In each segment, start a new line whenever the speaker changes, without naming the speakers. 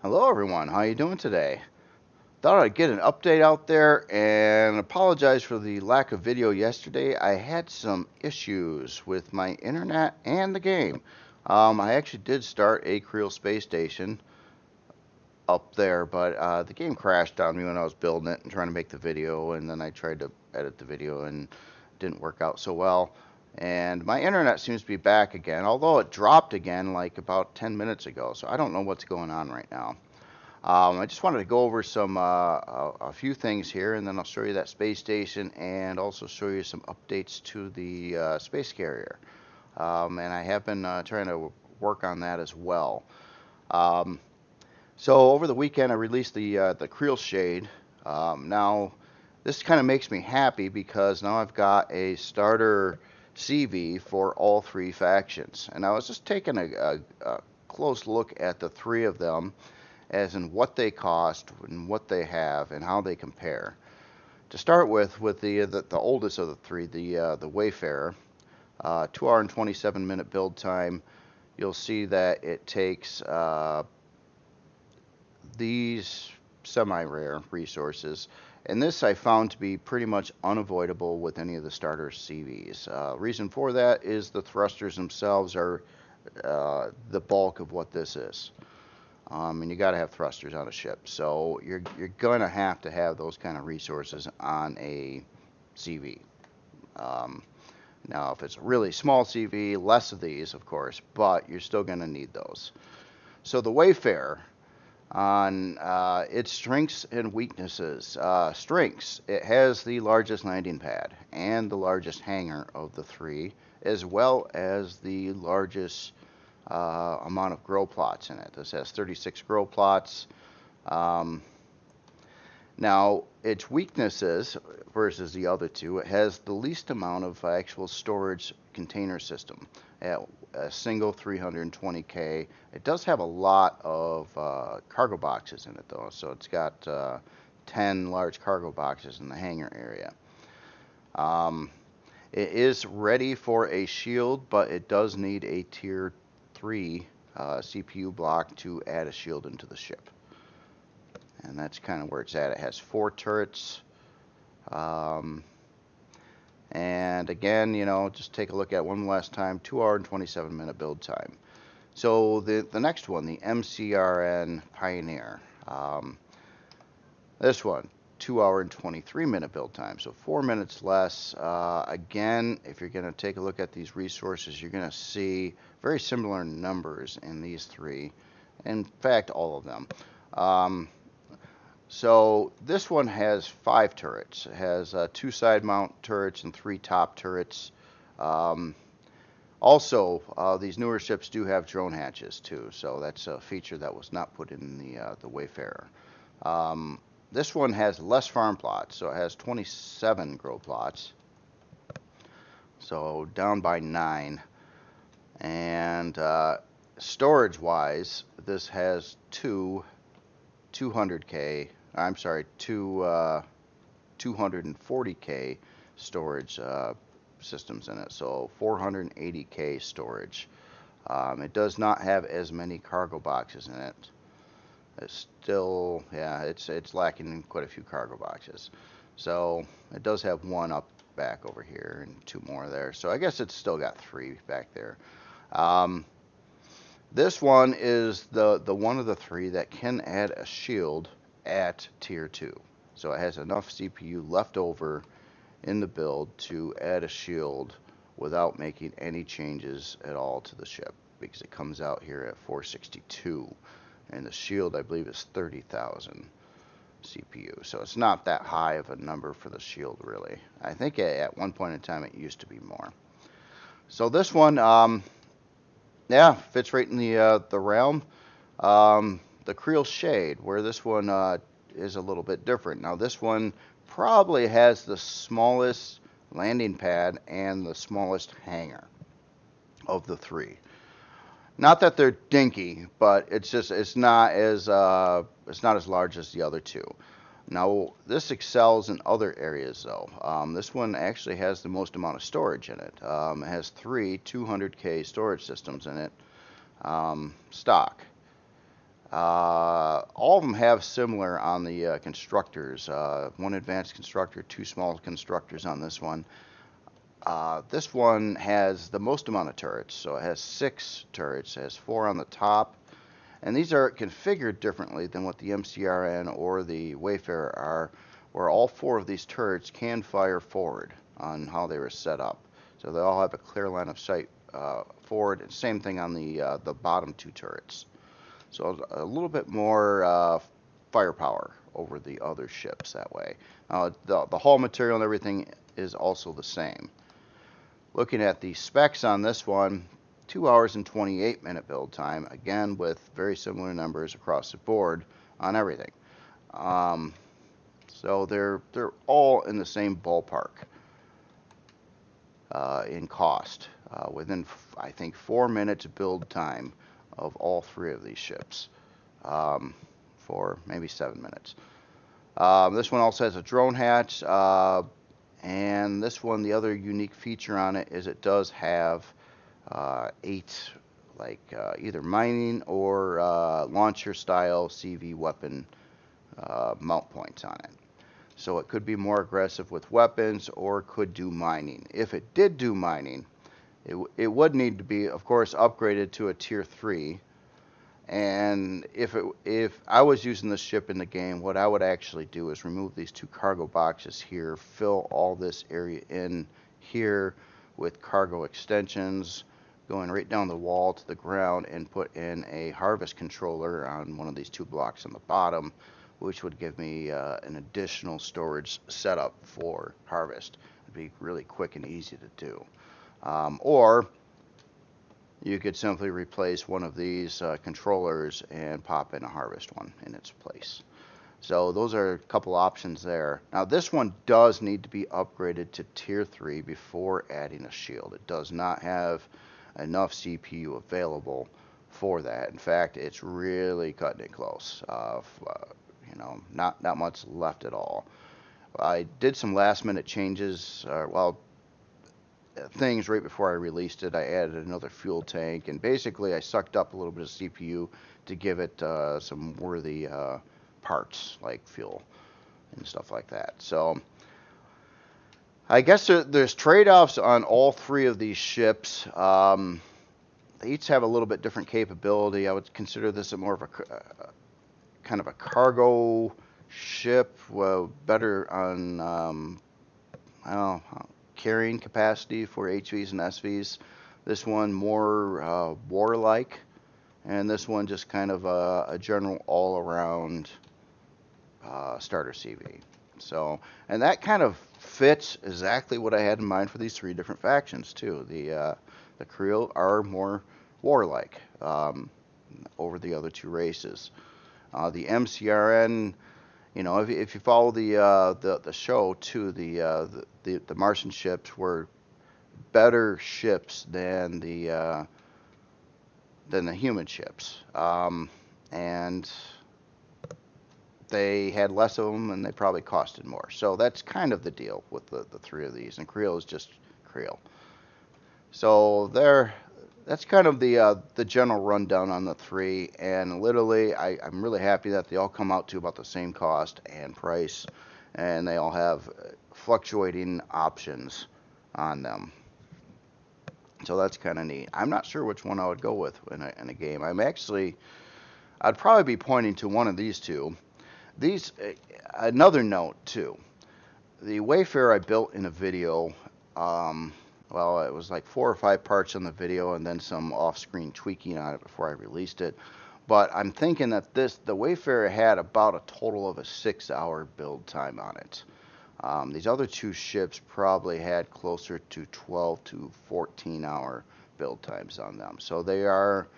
Hello everyone, how you doing today? Thought I'd get an update out there and apologize for the lack of video yesterday. I had some issues with my internet and the game. I actually did start a Kriel Space Station up there, but the game crashed on me when I was building it and trying to make the video, and then I tried to edit the video and didn't work out so well. And my internet seems to be back again, although it dropped again like about 10 minutes ago, so I don't know what's going on right now. I just wanted to go over a few things here, and then I'll show you that space station and also show you some updates to the space carrier. And I have been trying to work on that as well. Um, so over the weekend, I released the Creole Shade. Now, this kind of makes me happy because now I've got a starter CV for all three factions, and I was just taking a close look at the three of them as in what they cost and what they have and how they compare. To start with the oldest of the three, the Wayfarer, 2 hour and 27-minute build time. You'll see that it takes these semi-rare resources, and this I found to be pretty much unavoidable with any of the starter CVs. Reason for that is the thrusters themselves are the bulk of what this is. And you got to have thrusters on a ship, so you're going to have those kind of resources on a CV. Um, Now, if it's a really small CV, less of these, of course, but you're still going to need those. So the Wayfarer, on its strengths and weaknesses. Strengths, it has the largest landing pad and the largest hangar of the three, as well as the largest amount of grow plots in it. This has 36 grow plots. Um, Now, its weaknesses versus the other two, it has the least amount of actual storage container system at a single 320K. It does have a lot of cargo boxes in it, though, so it's got 10 large cargo boxes in the hangar area. Um, it is ready for a shield, but it does need a tier 3 CPU block to add a shield into the ship. And that's kind of where it's at. It has 4 turrets. And again, just take a look at one last time, 2 hour and 27-minute build time. So the next one, the MCRN Pioneer. This one, 2 hour and 23-minute build time, so 4 minutes less. Again, if you're going to take a look at these resources, you're going to see very similar numbers in these three. In fact, all of them. So this one has 5 turrets. It has 2 side mount turrets and 3 top turrets. Also, these newer ships do have drone hatches too, so that's a feature that was not put in the Wayfarer. This one has less farm plots, so it has 27 grow plots, so down by 9. And storage-wise, this has two 200K. I'm sorry, two 240K storage systems in it, so 480K storage. It does not have as many cargo boxes in it. It's still, yeah, it's lacking quite a few cargo boxes. So it does have one up back over here and 2 more there. So I guess it's still got 3 back there. This one is the one of the 3 that can add a shield at tier 2. So it has enough CPU left over in the build to add a shield without making any changes at all to the ship, because it comes out here at 462, and the shield I believe is 30,000 CPU. So it's not that high of a number for the shield, really. I think at one point in time it used to be more. So this one, yeah, fits right in the realm. The Creole Shade, where this one is a little bit different. Now this one probably has the smallest landing pad and the smallest hangar of the 3. Not that they're dinky, but it's not as large as the other 2. Now this excels in other areas though. This one actually has the most amount of storage in it. It has 3 200K storage systems in it, stock. all of them have similar on the constructors. One advanced constructor, two small constructors on this one. This one has the most amount of turrets, so it has 6 turrets. It has 4 on the top, and these are configured differently than what the MCRN or the Wayfarer are, where all 4 of these turrets can fire forward on how they were set up. So they all have a clear line of sight forward, and same thing on the bottom 2 turrets. So a little bit more firepower over the other ships that way. The hull material and everything is also the same. Looking at the specs on this one, 2 hours and 28-minute build time, again with very similar numbers across the board on everything. So they're all in the same ballpark in cost, within I think 4 minutes build time of all 3 of these ships, for maybe 7 minutes. This one also has a drone hatch. And this one, the other unique feature on it is it does have 8 either mining or launcher style CV weapon mount points on it. So it could be more aggressive with weapons or could do mining. If it did do mining, it would need to be, of course, upgraded to a tier 3. And if I was using this ship in the game, what I would actually do is remove these 2 cargo boxes here, fill all this area in here with cargo extensions going right down the wall to the ground, and put in a harvest controller on one of these 2 blocks on the bottom, which would give me an additional storage setup for harvest. It'd be really quick and easy to do. Or you could simply replace one of these controllers and pop in a harvest one in its place. So those are a couple options there. Now this one does need to be upgraded to tier 3 before adding a shield. It does not have enough CPU available for that. In fact, it's really cutting it close. Not much left at all. I did some last minute changes, things right before I released it. I added another fuel tank, and basically I sucked up a little bit of CPU to give it some worthy parts like fuel and stuff like that. So I guess there's trade-offs on all 3 of these ships. They each have a little bit different capability. I would consider this more of a kind of a cargo ship, better on carrying capacity for HVs and SVs. This one more warlike, and this one just kind of a general all-around starter CV. So, and that kind of fits exactly what I had in mind for these 3 different factions too. The Kriel are more warlike over the other 2 races. The MCRN, if you follow the show too, the Martian ships were better ships than the human ships, and they had less of them, and they probably costed more. So that's kind of the deal with the 3 of these, and Kriel is just Kriel. So that's kind of the general rundown on the 3, and literally I'm really happy that they all come out to about the same cost and price, and they all have fluctuating options on them. So that's kind of neat. I'm not sure which one I would go with in a game. I'd probably be pointing to one of these 2. Another note too, the Wayfarer I built in a video. It was like 4 or 5 parts on the video and then some off-screen tweaking on it before I released it. But I'm thinking that the Wayfarer had about a total of a 6-hour build time on it. These other 2 ships probably had closer to 12 to 14-hour build times on them. So they are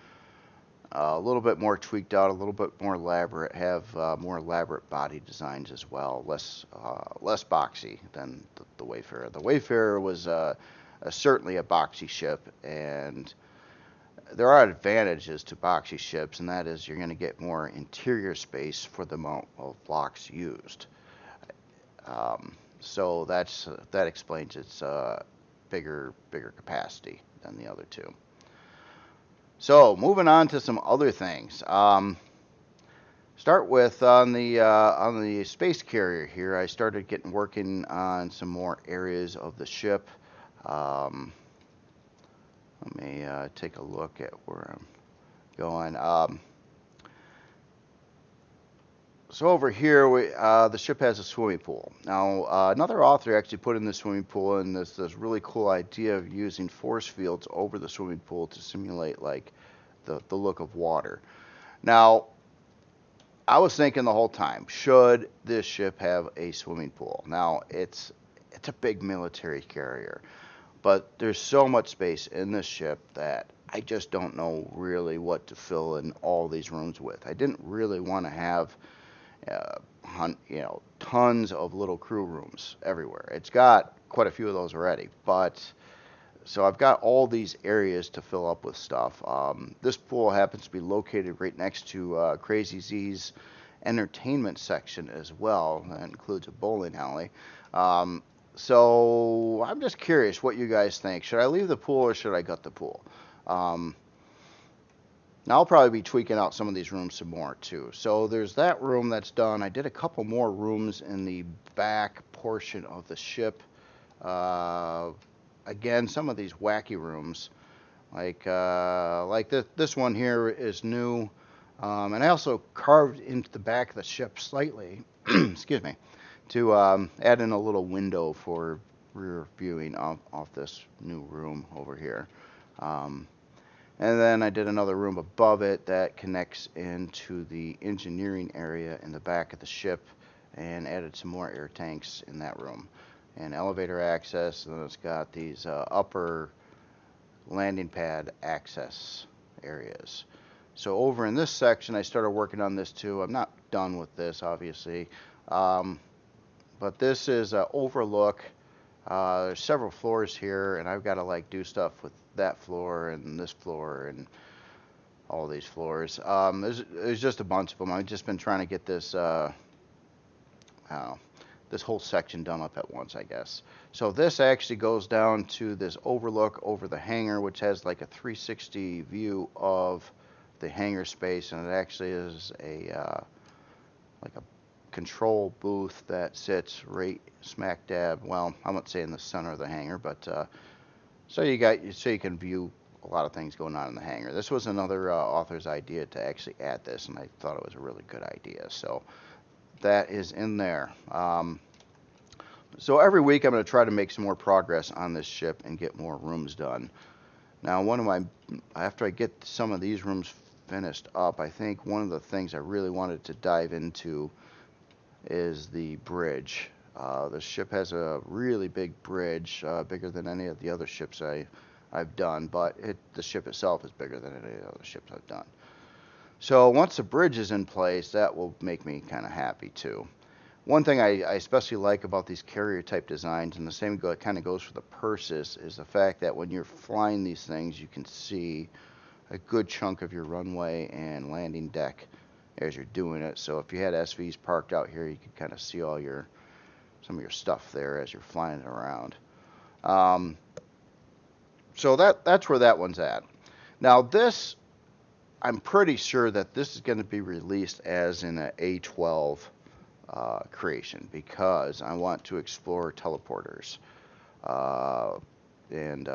a little bit more tweaked out, a little bit more elaborate, have more elaborate body designs as well, less boxy than the Wayfarer. The Wayfarer was certainly a boxy ship, and there are advantages to boxy ships, and that is you're going to get more interior space for the amount of blocks used. So that explains its bigger capacity than the other 2. So moving on to some other things. Start with on the space carrier here. I started working on some more areas of the ship. Let me take a look at where I'm going. So over here, the ship has a swimming pool. Now, another author actually put in the swimming pool in this really cool idea of using force fields over the swimming pool to simulate like the look of water. Now, I was thinking the whole time, should this ship have a swimming pool? Now, it's a big military carrier, but there's so much space in this ship that I just don't know really what to fill in all these rooms with. I didn't really want to have tons of little crew rooms everywhere. It's got quite a few of those already, but so I've got all these areas to fill up with stuff. This pool happens to be located right next to Crazy Z's entertainment section as well. That includes a bowling alley. So I'm just curious what you guys think. Should I leave the pool or should I gut the pool? Now I'll probably be tweaking out some of these rooms some more too. So there's that room that's done. I did a couple more rooms in the back portion of the ship. Again, some of these wacky rooms, like this one here is new. And I also carved into the back of the ship slightly, excuse me, to add in a little window for rear viewing off this new room over here. And then I did another room above it that connects into the engineering area in the back of the ship and added some more air tanks in that room. And elevator access, and then it's got these upper landing pad access areas. So over in this section, I started working on this too. I'm not done with this, obviously. But this is an overlook. There's several floors here, and I've got to like do stuff with that floor and this floor and all these floors. There's just a bunch of them. I've just been trying to get this this whole section done up at once, I guess. So this actually goes down to this overlook over the hangar, which has like a 360 view of the hangar space, and it actually is like a control booth that sits right smack dab, well, I wouldn't say in the center of the hangar, but so you can view a lot of things going on in the hangar. This was another author's idea to actually add this, and I thought it was a really good idea. So that is in there. So every week I'm going to try to make some more progress on this ship and get more rooms done. Now, after I get some of these rooms finished up, I think one of the things I really wanted to dive into is the bridge. The ship has a really big bridge, bigger than any of the other ships I've done, but the ship itself is bigger than any of the other ships I've done. So once the bridge is in place, that will make me kind of happy too. One thing I especially like about these carrier type designs, and the same kind of goes for the Persis, is the fact that when you're flying these things, you can see a good chunk of your runway and landing deck as you're doing it. So if you had SVs parked out here, you could kind of see some of your stuff there as you're flying it around. So that's where that one's at. Now this, I'm pretty sure that this is going to be released as in an A12 creation, because I want to explore teleporters. And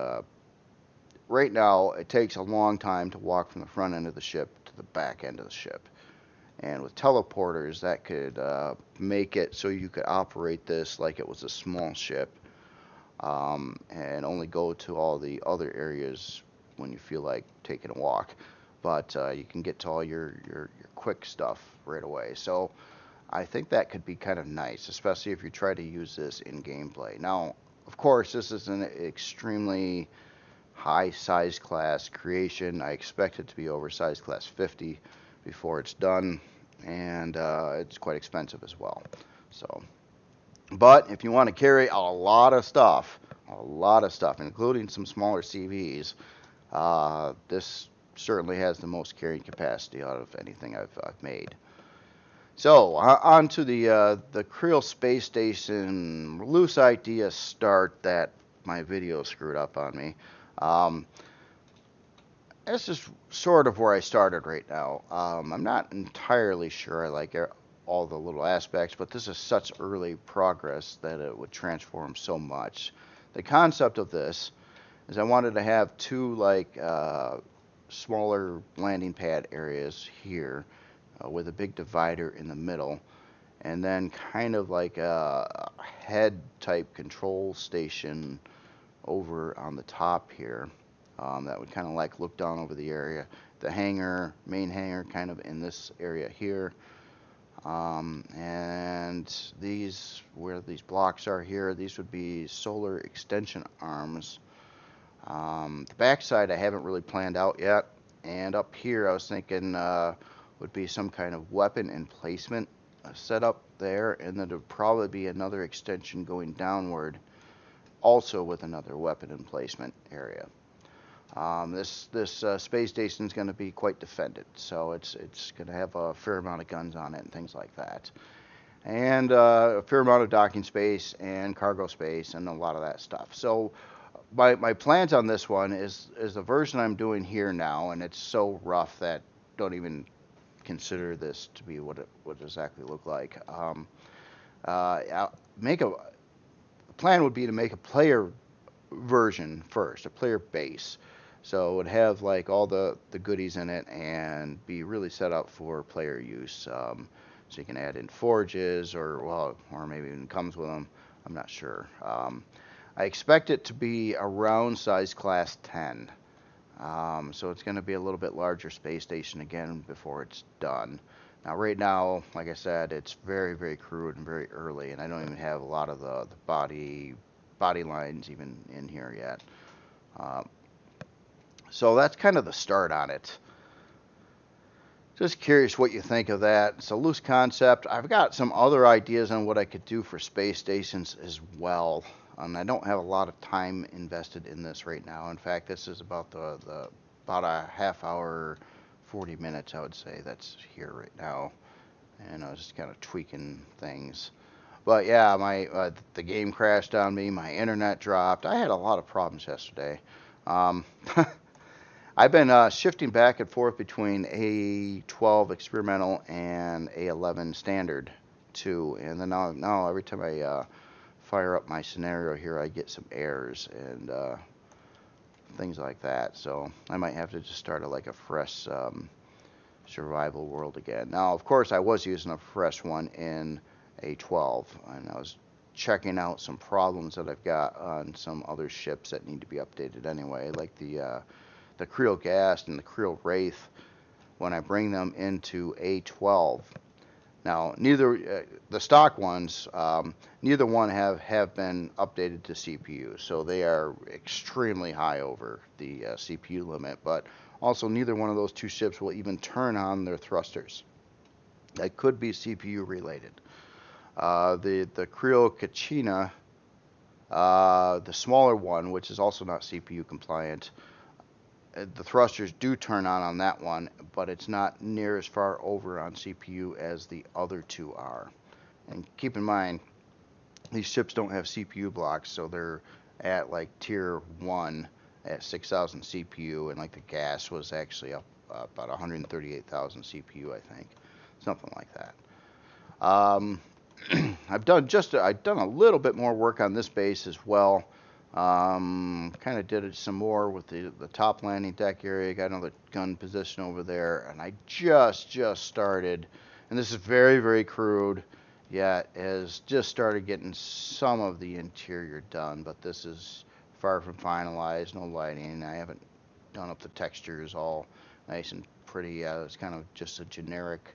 right now it takes a long time to walk from the front end of the ship to the back end of the ship. And with teleporters, that could make it so you could operate this like it was a small ship, and only go to all the other areas when you feel like taking a walk. But you can get to all your quick stuff right away. So I think that could be kind of nice, especially if you try to use this in gameplay. Now, of course, this is an extremely high size class creation. I expect it to be over size class 50 before it's done, and it's quite expensive as well. So, but if you want to carry a lot of stuff, including some smaller CVs, this certainly has the most carrying capacity out of anything I've made. So on to the Kriel Space Station. Loose idea start that my video screwed up on me. this is sort of where I started right now. I'm not entirely sure I like all the little aspects, but this is such early progress that it would transform so much. The concept of this is I wanted to have two like smaller landing pad areas here with a big divider in the middle, and then kind of like a head type control station over on the top here. That would kind of like look down over the area. The hangar, main hangar, kind of in this area here. And these, where these blocks are here, these would be solar extension arms. The backside I haven't really planned out yet. And up here I was thinking would be some kind of weapon emplacement set up there. And then there would probably be another extension going downward, also with another weapon emplacement area. This space station is going to be quite defended, so it's going to have a fair amount of guns on it and things like that, and a fair amount of docking space and cargo space and a lot of that stuff. So my plans on this one is the version I'm doing here now, and it's so rough that don't even consider this to be what it would exactly look like. I'll make a plan would be to make a player version first, a player base. So it would have like all the goodies in it and be really set up for player use. So you can add in forges or maybe even comes with them. I'm not sure. I expect it to be around size class 10. So it's going to be a little bit larger space station again before it's done. Now right now, like I said, it's very, very crude and very early, and I don't even have a lot of the body lines even in here yet. So that's kind of the start on it. Just curious what you think of that. It's a loose concept. I've got some other ideas on what I could do for space stations as well. I don't have a lot of time invested in this right now. In fact, this is about about a half hour, 40 minutes, I would say, that's here right now. And I was just kind of tweaking things. But yeah, the game crashed on me. My internet dropped. I had a lot of problems yesterday. I've been shifting back and forth between A12 experimental and A11 standard too, and then now every time I fire up my scenario here, I get some errors and things like that. So I might have to just start like a fresh survival world again. Now, of course, I was using a fresh one in A12, and I was checking out some problems that I've got on some other ships that need to be updated anyway, like the Creole Gas and the Creole Wraith when I bring them into A12. Now, neither the stock ones, neither one have been updated to CPU, so they are extremely high over the CPU limit. But also, neither one of those two ships will even turn on their thrusters. That could be CPU related. The Creole Kachina, the smaller one, which is also not CPU compliant, the thrusters do turn on that one, but it's not near as far over on CPU as the other two are. And keep in mind, these ships don't have CPU blocks, so they're at like tier 1 at 6,000 CPU, and like the gas was actually up about 138,000 CPU, I think, something like that. I've done a little bit more work on this base as well. Kind of did it some more with the top landing deck area. Got another gun position over there, and I just started, and this is very, very crude, yet has just started getting some of the interior done, but this is far from finalized. No lighting. I haven't done up the textures all nice and pretty. It's kind of just a generic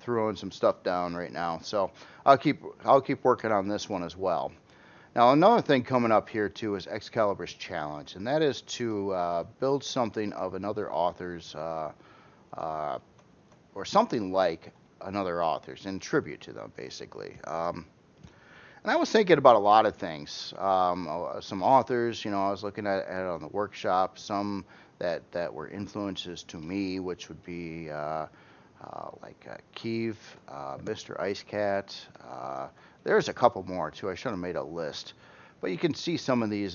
throwing some stuff down right now. So I'll keep working on this one as well. Now, another thing coming up here, too, is XCaliber's challenge, and that is to build something of another author's, or something like another author's, in tribute to them, basically. And I was thinking about a lot of things. Some authors, I was looking at it on the workshop, some that were influences to me, which would be like Kiev, Mr. Ice Cat. There's a couple more too. I should have made a list, but you can see some of these,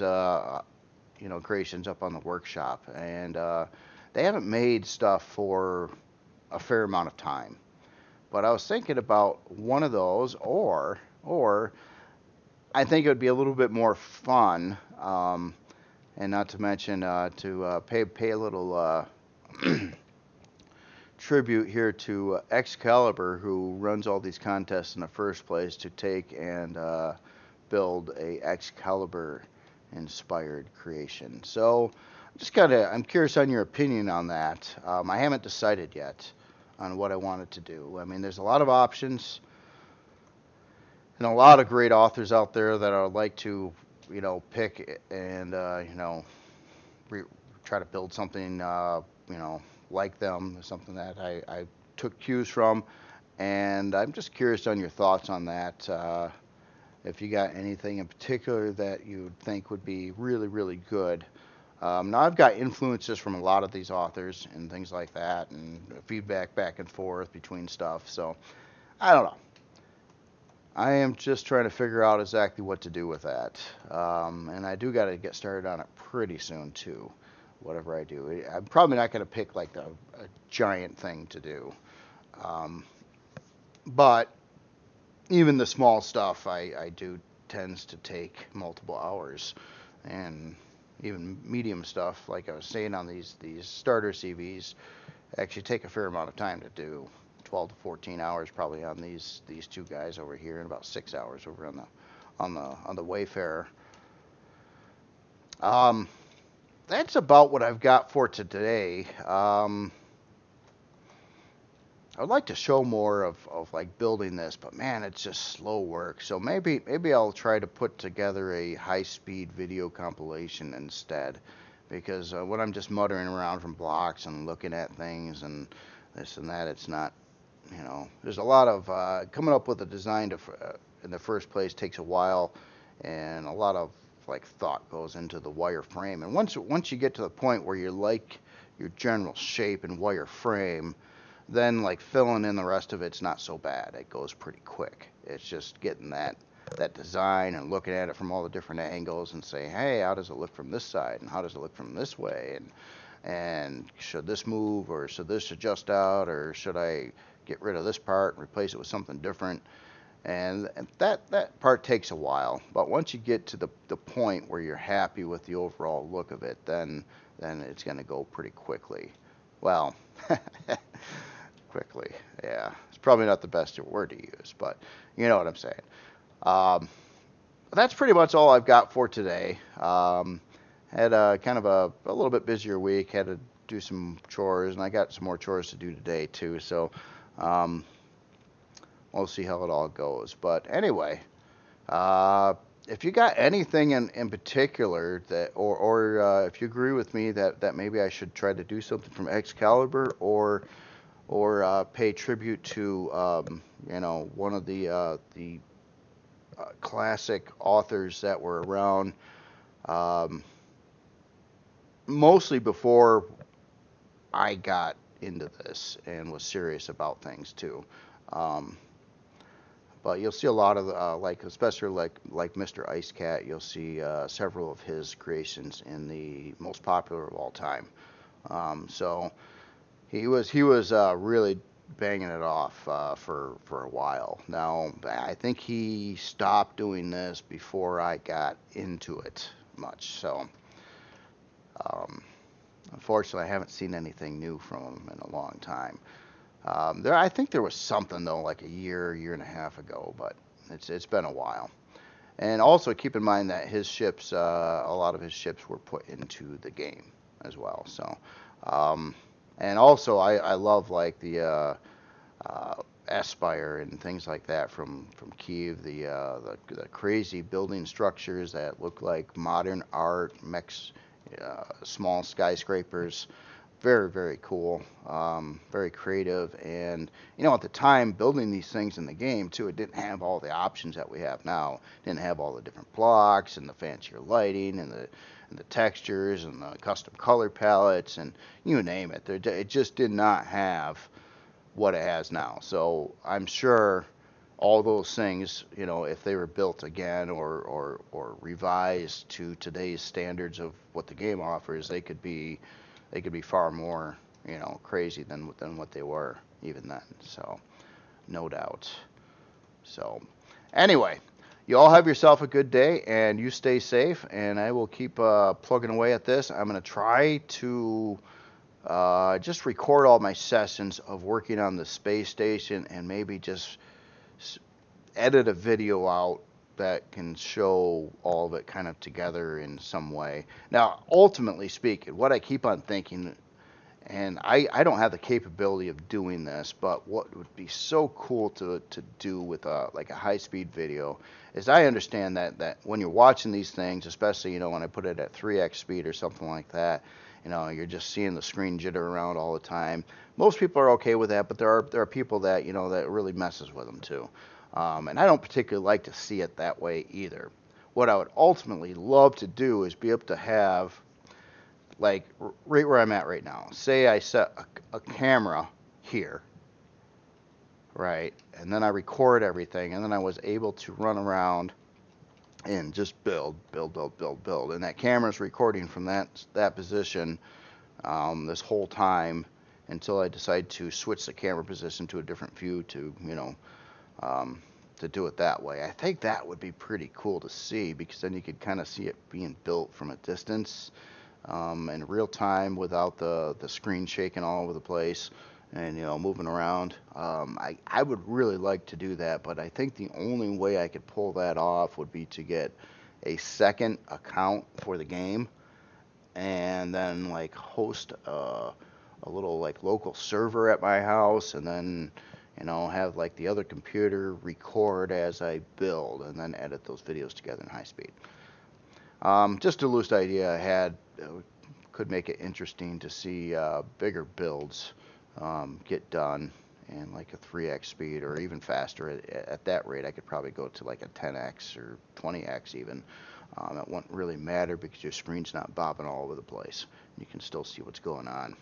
creations up on the workshop, and they haven't made stuff for a fair amount of time. But I was thinking about one of those, or I think it would be a little bit more fun, and not to mention to pay a little tribute here to XCaliber, who runs all these contests in the first place, to take and build a XCaliber inspired creation. So I'm curious on your opinion on that. I haven't decided yet on what I wanted to do. I mean, there's a lot of options and a lot of great authors out there that I would like to, pick and, try to build something, like them, something that I took cues from. And I'm just curious on your thoughts on that. If you got anything in particular that you think would be really, really good. Now, I've got influences from a lot of these authors and things like that, and feedback back and forth between stuff. So, I don't know. I am just trying to figure out exactly what to do with that. And I do got to get started on it pretty soon, too, whatever I do. I'm probably not going to pick like a giant thing to do. But even the small stuff I do tends to take multiple hours. And even medium stuff, like I was saying on these starter CVs, actually take a fair amount of time to do. 12 to 14 hours probably on these two guys over here, and about 6 hours over on the Wayfarer. That's about what I've got for today. I would like to show more of like building this, but man, it's just slow work. So maybe I'll try to put together a high-speed video compilation instead, because when I'm just muttering around from blocks and looking at things and this and that, it's not, there's a lot of coming up with a design in the first place takes a while, and a lot of like thought goes into the wire frame. And once you get to the point where you like your general shape and wire frame, then like filling in the rest of it's not so bad. It goes pretty quick. It's just getting that design and looking at it from all the different angles and say, hey, how does it look from this side, and how does it look from this way, and should this move, or should this adjust out, or should I get rid of this part and replace it with something different. And that part takes a while, but once you get to the point where you're happy with the overall look of it, then it's going to go pretty quickly. Well, quickly, yeah. It's probably not the best word to use, but you know what I'm saying. That's pretty much all I've got for today. Had a kind of a little bit busier week. Had to do some chores, and I got some more chores to do today too. So we'll see how it all goes. But anyway, if you got anything in particular that, or if you agree with me that maybe I should try to do something from XCaliber, or pay tribute to one of the classic authors that were around, mostly before I got into this and was serious about things too. But you'll see a lot of especially like Mr. Ice Cat. You'll see several of his creations in the most popular of all time. So he was really banging it off for a while. Now I think he stopped doing this before I got into it much. So unfortunately, I haven't seen anything new from him in a long time. I think there was something though, like a year and a half ago, but it's been a while. And also keep in mind that his ships, a lot of his ships were put into the game as well. So, and also I love like the Aspire and things like that from Kiev, the crazy building structures that look like modern art, small skyscrapers. Very, very cool, very creative, and at the time building these things in the game too, it didn't have all the options that we have now. It didn't have all the different blocks and the fancier lighting and the textures and the custom color palettes and you name it. It just did not have what it has now. So I'm sure all those things, if they were built again or revised to today's standards of what the game offers, they could be they could be far more, you know, crazy than what they were even then. So, no doubt. So, anyway, you all have yourself a good day, and you stay safe, and I will keep plugging away at this. I'm going to try to just record all my sessions of working on the space station, and maybe just edit a video out that can show all of it kind of together in some way. Now, ultimately speaking, what I keep on thinking, and I don't have the capability of doing this, but what would be so cool to do with like a high-speed video is I understand that when you're watching these things, especially, you know, when I put it at 3x speed or something like that, you know, you're just seeing the screen jitter around all the time. Most people are okay with that, but there are people that, you know, that really messes with them too. And I don't particularly like to see it that way either. What I would ultimately love to do is be able to have, like, right where I'm at right now. Say I set a camera here, right, and then I record everything, and then I was able to run around and just build, and that camera's recording from that position this whole time until I decide to switch the camera position to a different view to, you know, to do it that way. I think that would be pretty cool to see, because then you could kind of see it being built from a distance in real time without the screen shaking all over the place and, you know, moving around. I would really like to do that, but I think the only way I could pull that off would be to get a second account for the game and then, like, host a little, like, local server at my house, and then, you know, have, like, the other computer record as I build and then edit those videos together in high speed. Just a loose idea I had. Could make it interesting to see bigger builds get done in like a 3x speed or even faster. At that rate, I could probably go to like a 10x or 20x even. It wouldn't really matter because your screen's not bobbing all over the place. You can still see what's going on.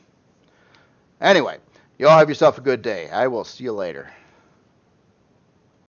Anyway, you all have yourself a good day. I will see you later.